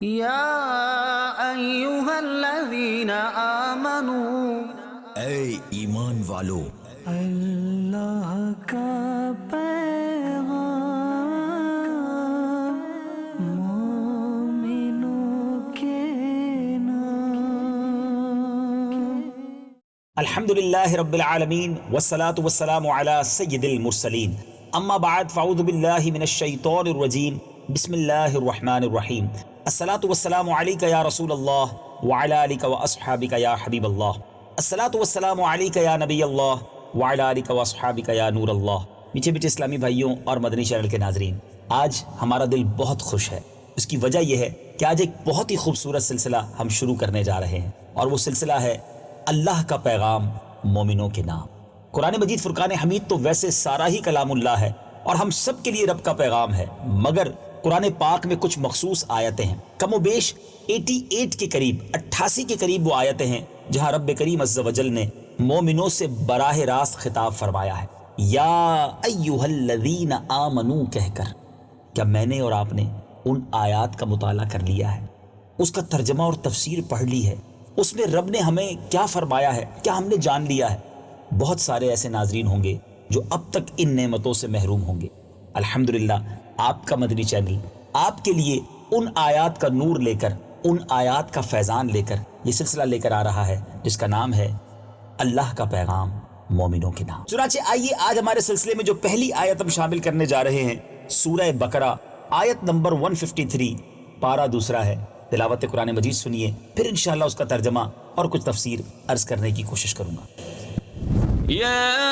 یا ایہا الذین آمنوا، اے ایمان والو، اللہ کا پیغام مومنوں کے نام۔ الحمدللہ رب العالمین والصلاة والسلام علی سید المرسلین، اما بعد فاعوذ باللہ من الشیطان الرجیم، بسم اللہ الرحمن الرحیم۔ الصلاة والسلام علیک یا رسول اللہ وعلی آلک واصحابک یا حبیب اللہ، الصلاة والسلام علیک یا نبی اللہ وعلی آلک واصحابک یا نور اللہ۔ میٹھے میٹھے اسلامی بھائیوں اور مدنی چینل کے ناظرین، آج ہمارا دل بہت خوش ہے۔ اس کی وجہ یہ ہے کہ آج ایک بہت ہی خوبصورت سلسلہ ہم شروع کرنے جا رہے ہیں، اور وہ سلسلہ ہے اللہ کا پیغام مومنوں کے نام۔ قرآن مجید فرقان حمید تو ویسے سارا ہی کلام اللہ ہے اور ہم سب کے لیے رب کا پیغام ہے، مگر قرآن پاک میں کچھ مخصوص آیتیں ہیں، کم و بیش 88 کے قریب، 88 کے قریب وہ آیتیں ہیں جہاں رب کریم عز و جل نے مومنوں سے براہ راست خطاب فرمایا ہے، یا ایہا الذین آمنو کہہ کر۔ کیا میں نے اور آپ نے ان آیات کا مطالعہ کر لیا ہے، اس کا ترجمہ اور تفسیر پڑھ لی ہے؟ اس میں رب نے ہمیں کیا فرمایا ہے، کیا ہم نے جان لیا ہے؟ بہت سارے ایسے ناظرین ہوں گے جو اب تک ان نعمتوں سے محروم ہوں گے۔ الحمدللہ آپ کا مدنی چینل آپ کے لیے ان آیات کا نور لے کر، ان آیات کا فیضان لے کر یہ سلسلہ لے کر آ رہا ہے جس کا نام ہے اللہ کا پیغام مومنوں کے نام۔ چنانچہ آئیے آج ہمارے سلسلے میں جو پہلی آیت ہم شامل کرنے جا رہے ہیں، سورہ بقرہ آیت نمبر 153، پارہ دوسرا ہے۔ تلاوت قرآن مجید سنیے، پھر انشاءاللہ اس کا ترجمہ اور کچھ تفسیر عرض کرنے کی کوشش کروں گا۔ یا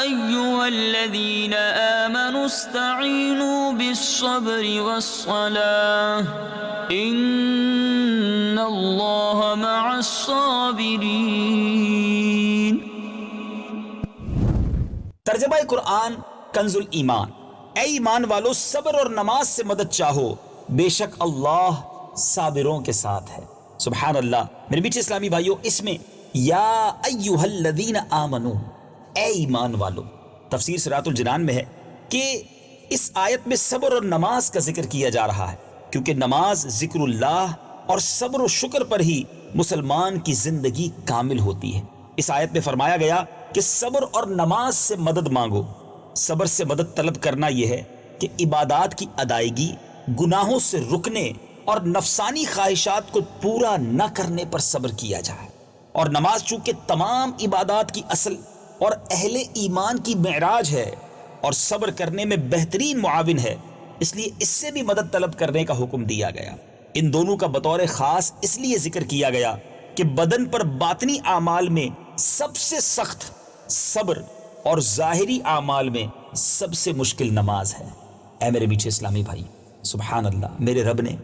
ایہا الذین آمنوا استعینوا بالصبر والصلاة ان اللہ مع الصابرین۔ ترجمہ قرآن کنز الایمان۔ اے ایمان والو، صبر اور نماز سے مدد چاہو، بے شک اللہ صابروں کے ساتھ ہے۔ سبحان اللہ۔ میرے میٹھے اسلامی بھائیوں، اس میں یا ایہا الذین آمنو، اے ایمان والو، تفسیر صراط الجنان میں ہے کہ اس آیت میں صبر اور نماز کا ذکر کیا جا رہا ہے، کیونکہ نماز ذکر اللہ اور صبر و شکر پر ہی مسلمان کی زندگی کامل ہوتی ہے۔ اس آیت میں فرمایا گیا کہ صبر اور نماز سے مدد مانگو۔ صبر سے مدد طلب کرنا یہ ہے کہ عبادات کی ادائیگی، گناہوں سے رکنے اور نفسانی خواہشات کو پورا نہ کرنے پر صبر کیا جائے، اور نماز چونکہ تمام عبادات کی اصل اور اہل ایمان کی معراج ہے اور صبر کرنے میں بہترین معاون ہے، اس لیے اس سے بھی مدد طلب کرنے کا حکم دیا گیا۔ ان دونوں کا بطور خاص اس لیے ذکر کیا گیا کہ بدن پر باطنی اعمال میں سب سے سخت صبر اور ظاہری اعمال میں سب سے مشکل نماز ہے۔ اے میرے میٹھے اسلامی بھائی، سبحان اللہ، میرے رب نے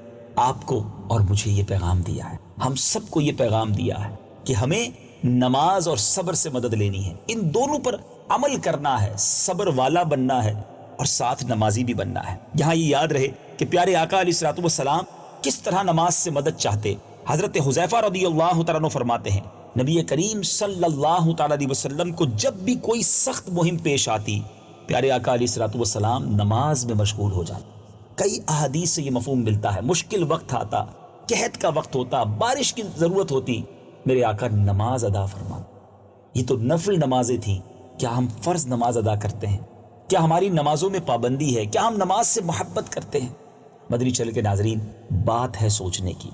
آپ کو اور مجھے یہ پیغام دیا ہے، ہم سب کو یہ پیغام دیا ہے کہ ہمیں نماز اور صبر سے مدد لینی ہے، ان دونوں پر عمل کرنا ہے، صبر والا بننا ہے اور ساتھ نمازی بھی بننا ہے۔ یہاں یہ یاد رہے کہ پیارے آقا علیہ الصلوۃ والسلام کس طرح نماز سے مدد چاہتے۔ حضرت حذیفہ رضی اللہ تعالیٰ عنہ فرماتے ہیں، نبی کریم صلی اللہ تعالیٰ علیہ وسلم کو جب بھی کوئی سخت مہم پیش آتی، پیارے آقا علیہ الصلوۃ والسلام نماز میں مشغول ہو جاتے۔ کئی احادیث سے یہ مفہوم ملتا ہے، مشکل وقت آتا، قحط کا وقت ہوتا، بارش کی ضرورت ہوتی، میرے آقا نماز ادا فرما۔ یہ تو نفل نمازیں تھیں، کیا ہم فرض نماز ادا کرتے ہیں؟ کیا ہماری نمازوں میں پابندی ہے؟ کیا ہم نماز سے محبت کرتے ہیں؟ مدنی چینل کے ناظرین، بات ہے سوچنے کی۔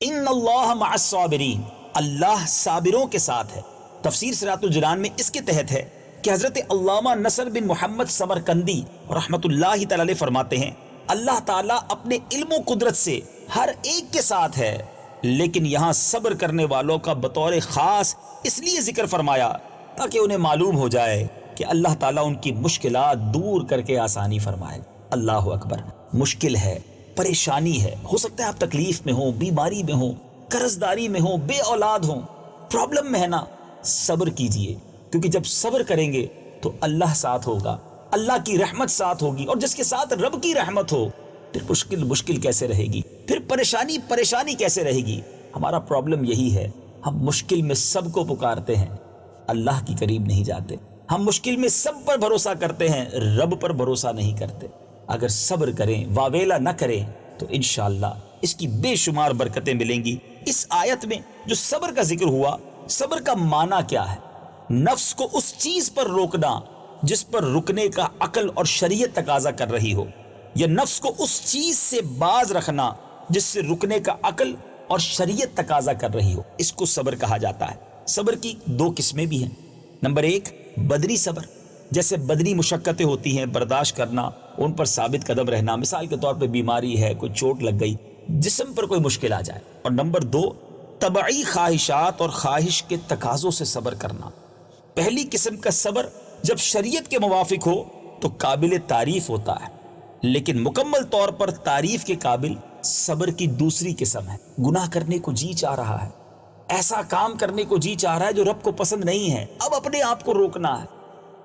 ان اللہ مع الصابرین، اللہ صابروں کے ساتھ ہے۔ تفسیر صراط الجنان میں اس کے تحت ہے کہ حضرت علامہ نصر بن محمد سمرقندی رحمت اللہ تعالی علیہ فرماتے ہیں، اللہ تعالیٰ اپنے علم و قدرت سے ہر ایک کے ساتھ ہے، لیکن یہاں صبر کرنے والوں کا بطور خاص اس لیے ذکر فرمایا تاکہ انہیں معلوم ہو جائے کہ اللہ تعالیٰ ان کی مشکلات دور کر کے آسانی فرمائے۔ اللہ اکبر۔ مشکل ہے، پریشانی ہے، ہو سکتا ہے آپ تکلیف میں ہوں، بیماری میں ہوں، قرض داری میں ہوں، بے اولاد ہوں، پرابلم میں ہے نا، صبر کیجئے، کیونکہ جب صبر کریں گے تو اللہ ساتھ ہوگا، اللہ کی رحمت ساتھ ہوگی، اور جس کے ساتھ رب کی رحمت ہو پھر مشکل کیسے رہے گی، پھر پریشانی کیسے رہے گی۔ ہمارا پرابلم یہی ہے، ہم مشکل میں سب کو پکارتے ہیں، اللہ کی قریب نہیں جاتے۔ ہم مشکل میں سب پر بھروسہ کرتے ہیں، رب پر بھروسہ نہیں کرتے۔ اگر صبر کریں، واویلا نہ کریں تو انشاءاللہ اس کی بے شمار برکتیں ملیں گی۔ اس آیت میں جو صبر کا ذکر ہوا، صبر کا معنی کیا ہے؟ نفس کو اس چیز پر روکنا جس پر رکنے کا عقل اور شریعت تقاضا کر رہی ہو، یا نفس کو اس چیز سے باز رکھنا جس سے رکنے کا عقل اور شریعت تقاضا کر رہی ہو، اس کو صبر کہا جاتا ہے۔ صبر کی دو قسمیں بھی ہیں۔ نمبر ایک، بدنی صبر، جیسے بدنی مشقتیں ہوتی ہیں، برداشت کرنا، ان پر ثابت قدم رہنا، مثال کے طور پہ بیماری ہے، کوئی چوٹ لگ گئی، جسم پر کوئی مشکل آ جائے۔ اور نمبر دو، طبعی خواہشات اور خواہش کے تقاضوں سے صبر کرنا۔ پہلی قسم کا صبر جب شریعت کے موافق ہو تو قابل تعریف ہوتا ہے، لیکن مکمل طور پر تعریف کے قابل صبر کی دوسری قسم ہے۔ گناہ کرنے کو جی چاہ رہا ہے، ایسا کام کرنے کو جی چاہ رہا ہے جو رب کو پسند نہیں ہے، اب اپنے آپ کو روکنا ہے۔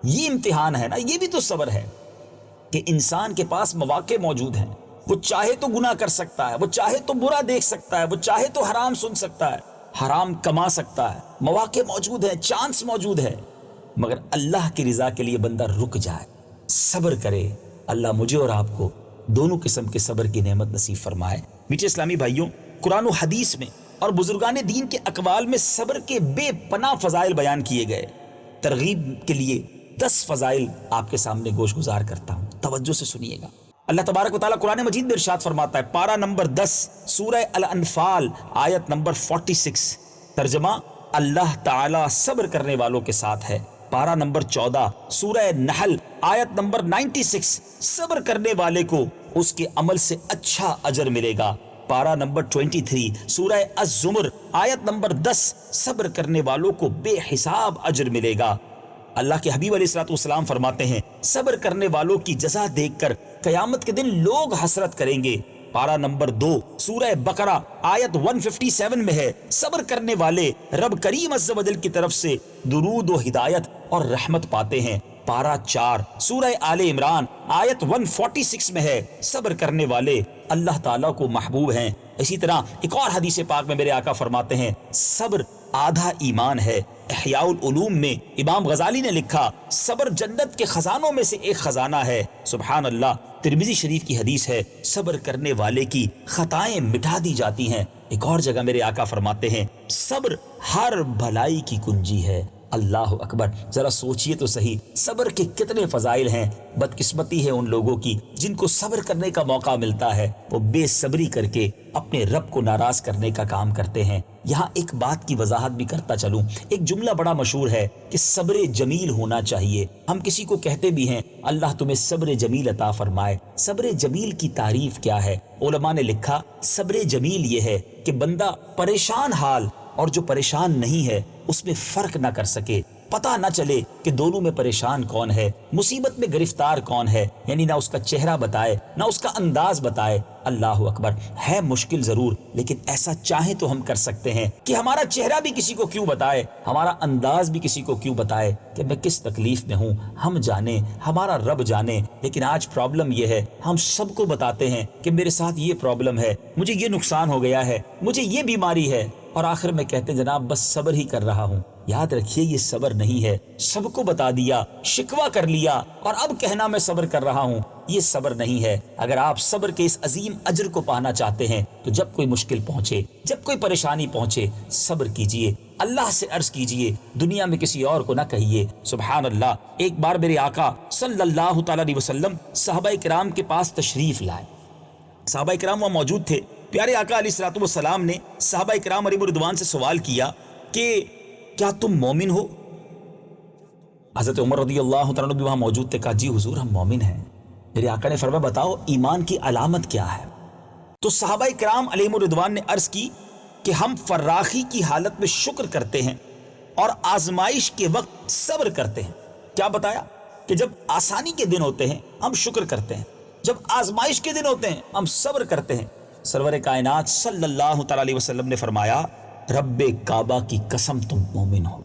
یہ امتحان ہے نا، یہ بھی تو صبر ہے کہ انسان کے پاس مواقع موجود ہیں، وہ چاہے تو گناہ کر سکتا ہے، وہ چاہے تو برا دیکھ سکتا ہے، وہ چاہے تو حرام سن سکتا ہے، حرام کما سکتا ہے، مواقع موجود ہیں، چانس موجود ہے، مگر اللہ کی رضا کے لیے بندہ رک جائے، صبر کرے۔ اللہ مجھے اور آپ کو دونوں قسم کے صبر کی نعمت نصیب فرمائے۔ میٹھے اسلامی بھائیوں، قرآن و حدیث میں اور بزرگان دین کے اقوال میں صبر کے بے پناہ فضائل بیان کیے گئے۔ ترغیب کے لیے 10 فضائل آپ کے سامنے گوش گزار کرتا ہوں، توجہ سے سنیے گا۔ اللہ تبارک و تعالیٰ قرآن مجید میں ارشاد فرماتا ہے، پارہ نمبر 10 سورہ الانفال آیت نمبر 46، ترجمہ، اللہ تعالیٰ صبر کرنے والوں کے ساتھ ہے۔ پارہ نمبر 14 سورہ نحل آیت نمبر 96، صبر کرنے والے کو اس کے عمل سے اچھا اجر ملے گا۔ پارہ نمبر 23 سورہ الزمر آیت نمبر 10، صبر کرنے والوں کو بے حساب اجر ملے گا۔ اللہ کے حبیب علیہ الصلوۃ والسلام فرماتے ہیں، صبر کرنے والوں کی جزا دیکھ کر قیامت کے دن لوگ حسرت کریں گے۔ پارہ نمبر 2 سورہ بقرہ آیت 157 میں ہے، صبر کرنے والے رب کریم عز و جل کی طرف سے درود و ہدایت اور رحمت پاتے ہیں۔ پارہ 4 سورہ آل عمران آیت 146 میں ہے، صبر کرنے والے اللہ تعالیٰ کو محبوب ہیں۔ اسی طرح ایک اور حدیث پاک میں میرے آقا فرماتے ہیں، صبر آدھا ایمان ہے۔ احیاء العلوم میں امام غزالی نے لکھا، صبر جنت کے خزانوں میں سے ایک خزانہ ہے۔ سبحان اللہ۔ ترمذی شریف کی حدیث ہے، صبر کرنے والے کی خطائیں مٹا دی جاتی ہیں۔ ایک اور جگہ میرے آقا فرماتے ہیں، صبر ہر بھلائی کی کنجی ہے۔ اللہ اکبر، ذرا سوچئے تو صحیح، صبر کے کتنے فضائل ہیں۔ بدقسمتی ہے ان لوگوں کی جن کو صبر کرنے کا موقع ملتا ہے، وہ بے صبری کر کے اپنے رب کو ناراض کرنے کا کام کرتے ہیں۔ یہاں ایک بات کی وضاحت بھی کرتا چلوں، ایک جملہ بڑا مشہور ہے کہ صبر جمیل ہونا چاہیے۔ ہم کسی کو کہتے بھی ہیں، اللہ تمہیں صبر جمیل عطا فرمائے۔ صبر جمیل کی تعریف کیا ہے؟ علماء نے لکھا، صبر جمیل یہ ہے کہ بندہ پریشان حال اور جو پریشان نہیں ہے اس میں فرق نہ کر سکے، پتہ نہ چلے کہ دونوں میں پریشان کون ہے، مصیبت میں گرفتار کون ہے، یعنی نہ اس کا چہرہ بتائے نہ اس کا انداز بتائے۔ اللہ اکبر، ہے مشکل ضرور، لیکن ایسا چاہیں تو ہم کر سکتے ہیں کہ ہمارا چہرہ بھی کسی کو کیوں بتائے، ہمارا انداز بھی کسی کو کیوں بتائے کہ میں کس تکلیف میں ہوں، ہم جانے، ہمارا رب جانے۔ لیکن آج پرابلم یہ ہے، ہم سب کو بتاتے ہیں کہ میرے ساتھ یہ پرابلم ہے، مجھے یہ نقصان ہو گیا ہے، مجھے یہ بیماری ہے، اور آخر میں کہتے ہیں جناب بس صبر ہی کر رہا ہوں۔ یاد رکھیے، یہ صبر نہیں ہے۔ سب کو بتا دیا، شکوہ کر لیا، اور اب کہنا میں صبر کر رہا ہوں، یہ صبر نہیں ہے۔ اگر آپ صبر کے اس عظیم اجر کو پانا چاہتے ہیں تو جب کوئی مشکل پہنچے، جب کوئی پریشانی پہنچے، صبر کیجئے، اللہ سے عرض کیجئے، دنیا میں کسی اور کو نہ کہیے۔ سبحان اللہ۔ ایک بار میرے آقا صلی اللہ تعالی علیہ وسلم صحابہ کرام کے پاس تشریف لائے۔ صحابہ کرام وہاں موجود تھے۔ پیارے آقا علیہ الصلوۃ والسلام نے صحابہ کرام علیہ رضوان سے سوال کیا کہ کیا تم مومن ہو؟ حضرت عمر رضی اللہ تعالیٰ عنہ بھی وہاں موجود تھے، کہا جی حضور ہم مومن ہیں۔ میرے آقا نے فرمایا بتاؤ ایمان کی علامت کیا ہے؟ تو صحابہ کرام علیہ رضوان نے عرض کی کہ ہم فراخی کی حالت میں شکر کرتے ہیں اور آزمائش کے وقت صبر کرتے ہیں۔ کیا بتایا؟ کہ جب آسانی کے دن ہوتے ہیں ہم شکر کرتے ہیں، جب آزمائش کے دن ہوتے ہیں ہم صبر کرتے ہیں۔ سرور کائنات صلی اللہ تعالی علیہ وسلم نے فرمایا رب کعبہ کی قسم تم مومن ہو،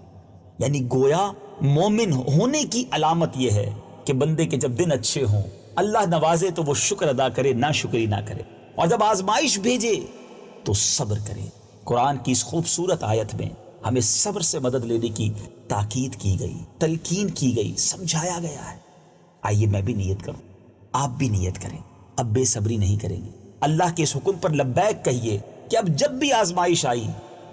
یعنی گویا مومن ہونے کی علامت یہ ہے کہ بندے کے جب دن اچھے ہوں، اللہ نوازے تو وہ شکر ادا کرے، نہ شکری نہ کرے، اور جب آزمائش بھیجے تو صبر کرے۔ قرآن کی اس خوبصورت آیت میں ہمیں صبر سے مدد لینے کی تاکید کی گئی، تلقین کی گئی، سمجھایا گیا ہے۔ آئیے میں بھی نیت کروں، آپ بھی نیت کریں، اب بے صبری نہیں کریں گے، اللہ کے اس حکم پر لبیک کہیے کہ اب جب بھی آزمائش آئی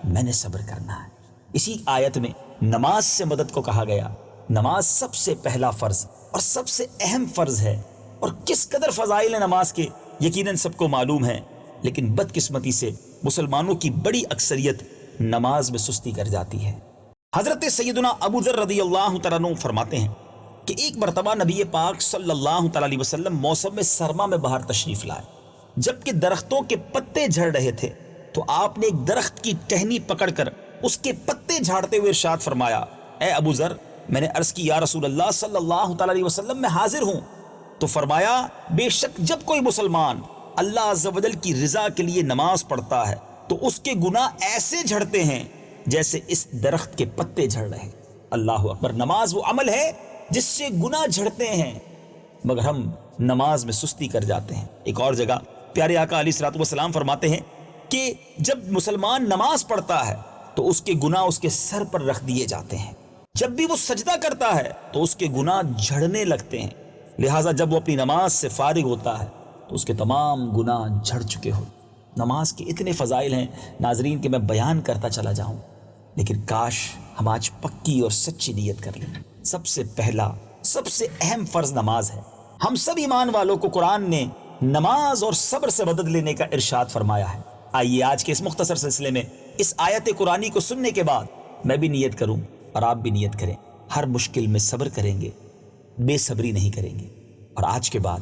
میں نے صبر کرنا ہے۔ اسی آیت میں نماز سے مدد کو کہا گیا۔ نماز سب سے پہلا فرض اور سب سے اہم فرض ہے، اور کس قدر فضائل نماز کے یقیناً سب کو معلوم ہے، لیکن بدقسمتی سے مسلمانوں کی بڑی اکثریت نماز میں سستی کر جاتی ہے۔ حضرت سیدنا ابو ذر رضی اللہ تعالیٰ عنہ فرماتے ہیں کہ ایک مرتبہ نبی پاک صلی اللہ تعالیٰ علیہ وسلم موسم سرما میں باہر تشریف لائے، جبکہ درختوں کے پتے جھڑ رہے تھے تو آپ نے ایک درخت کی ٹہنی پکڑ کر اس کے پتے جھاڑتے ہوئے ارشاد فرمایا، اے ابو ذر، میں نے عرض کی یا رسول اللہ صلی اللہ تعالیٰ علیہ وسلم میں حاضر ہوں۔ تو فرمایا، بے شک جب کوئی مسلمان اللہ عز و جل کی رضا کے لیے نماز پڑھتا ہے تو اس کے گناہ ایسے جھڑتے ہیں جیسے اس درخت کے پتے جھڑ رہے ہیں۔ اللہ اکبر۔ نماز وہ عمل ہے جس سے گناہ جھڑتے ہیں، مگر ہم نماز میں سستی کر جاتے ہیں۔ ایک اور جگہ پیارے آقا علیہ الصلوۃ والسلام فرماتے ہیں کہ جب مسلمان نماز پڑھتا ہے تو اس کے گناہ اس کے سر پر رکھ دیے جاتے ہیں، جب بھی وہ سجدہ کرتا ہے تو اس کے گناہ جھڑنے لگتے ہیں، لہٰذا جب وہ اپنی نماز سے فارغ ہوتا ہے تو اس کے تمام گناہ جھڑ چکے ہو۔ نماز کے اتنے فضائل ہیں ناظرین کہ میں بیان کرتا چلا جاؤں، لیکن کاش ہم آج پکی اور سچی نیت کر لیں۔ سب سے پہلا سب سے اہم فرض نماز ہے۔ ہم سب ایمان والوں کو قرآن نے نماز اور صبر سے مدد لینے کا ارشاد فرمایا ہے۔ آئیے آج کے اس مختصر سلسلے میں اس آیت قرآنی کو سننے کے بعد میں بھی نیت کروں اور آپ بھی نیت کریں، ہر مشکل میں صبر کریں گے، بے صبری نہیں کریں گے، اور آج کے بعد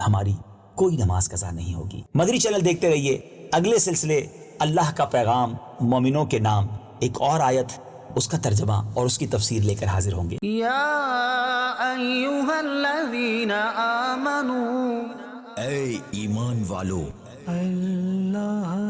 ہماری کوئی نماز قضا نہیں ہوگی۔ مدری چینل دیکھتے رہیے، اگلے سلسلے اللہ کا پیغام مومنوں کے نام ایک اور آیت، اس کا ترجمہ اور اس کی تفسیر لے کر حاضر ہوں گے۔ یا ایہا الذین آمنوا، اے ایمان والو، اللہ